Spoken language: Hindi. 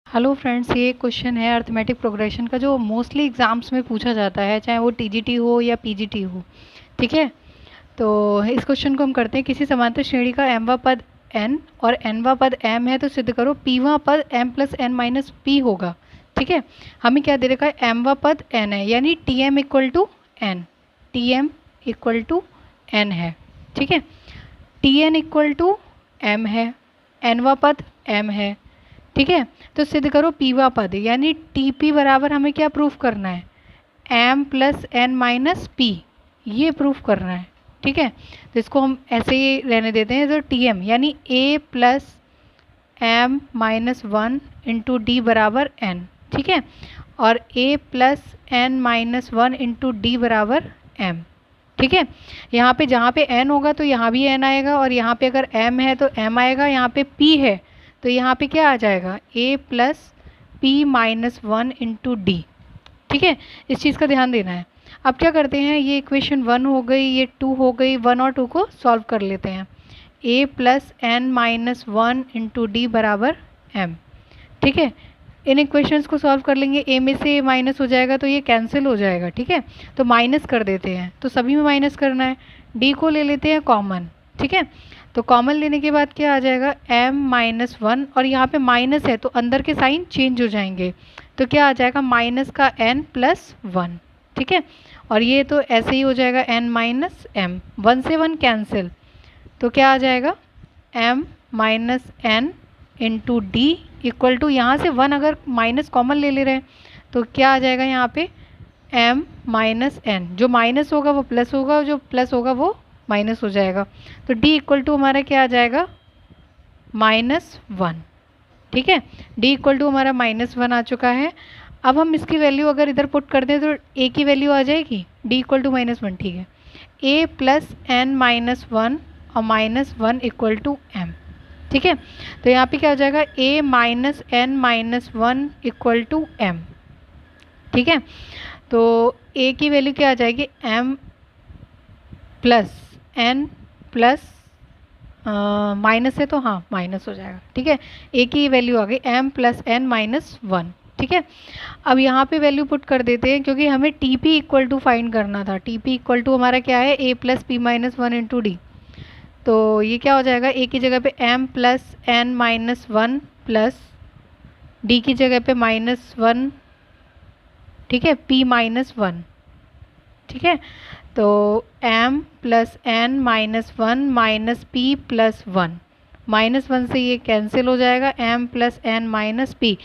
हेलो फ्रेंड्स, ये क्वेश्चन है अर्थमेटिक प्रोग्रेशन का जो मोस्टली एग्जाम्स में पूछा जाता है, चाहे वो टीजीटी हो या पीजीटी हो। ठीक है, तो इस क्वेश्चन को हम करते हैं। किसी समांतर श्रेणी का mवां पद n और nवां पद m है तो सिद्ध करो pवां पद m plus n minus p होगा। ठीक है, हमें क्या दे रखा है, mवां पद n है, यानी tm equal to n, tm equal to n है। ठीक है, tn इक्वल टू m है, nवां पद m है। ठीक है, तो सिद्ध करो पीवा पद, यानी टी पी बराबर हमें क्या प्रूफ करना है, M plus N minus P, ये प्रूफ करना है। ठीक है, तो इसको हम ऐसे ही रहने देते हैं। तो टी एम यानी a plus m minus one into D बराबर एन। ठीक है, और a plus N minus one into D बराबर एम। ठीक है, यहाँ पे जहाँ पे n होगा तो यहाँ भी n आएगा, और यहाँ पे अगर m है तो m आएगा, यहाँ पे p है तो यहाँ पे क्या आ जाएगा, a plus P minus one into D. ठीक है, इस चीज़ का ध्यान देना है। अब क्या करते हैं, ये इक्वेशन 1 हो गई, ये 2 हो गई, 1 और 2 को सॉल्व कर लेते हैं। a plus N minus one into D बराबर m। ठीक है, इन इक्वेशंस को सॉल्व कर लेंगे, a में से माइनस हो जाएगा तो ये कैंसिल हो जाएगा। ठीक है, तो माइनस कर देते हैं, तो सभी में माइनस करना है। d को ले लेते हैं कॉमन। ठीक है, तो कॉमन लेने के बाद क्या आ जाएगा, m माइनस वन, और यहाँ पे माइनस है तो अंदर के साइन चेंज हो जाएंगे, तो क्या आ जाएगा माइनस का n प्लस वन। ठीक है, और ये तो ऐसे ही हो जाएगा n माइनस m, वन से वन कैंसिल, तो क्या आ जाएगा m minus n into D equal to, यहाँ से वन अगर माइनस कॉमन ले रहे हैं तो क्या आ जाएगा यहाँ पे m माइनस n, जो माइनस होगा वो प्लस होगा, जो प्लस होगा वो माइनस हो जाएगा, तो d इक्वल टू हमारा क्या आ जाएगा माइनस वन। ठीक है, d इक्वल टू हमारा माइनस वन आ चुका है। अब हम इसकी वैल्यू अगर इधर पुट कर दें तो a की वैल्यू आ जाएगी d equal to minus one. ठीक है, a plus N minus one और minus one equal to m। ठीक है, तो यहाँ पे क्या हो जाएगा, a minus N minus one equal to m। ठीक है, तो a की वैल्यू क्या आ जाएगी, m plus n plus minus है तो हाँ माइनस हो जाएगा। ठीक है, a की वैल्यू आ गई m plus N minus one. ठीक है, अब यहाँ पे वैल्यू पुट कर देते हैं क्योंकि हमें T P equal to find करना था। टी पी इक्वल टू हमारा क्या है, a plus P minus one into D, तो ये क्या हो जाएगा, a की जगह पे m plus N minus one plus d की जगह पे माइनस वन। ठीक है, p माइनस वन। ठीक है, तो m plus N minus one minus P plus one, minus one से ये कैंसिल हो जाएगा, m plus N minus P,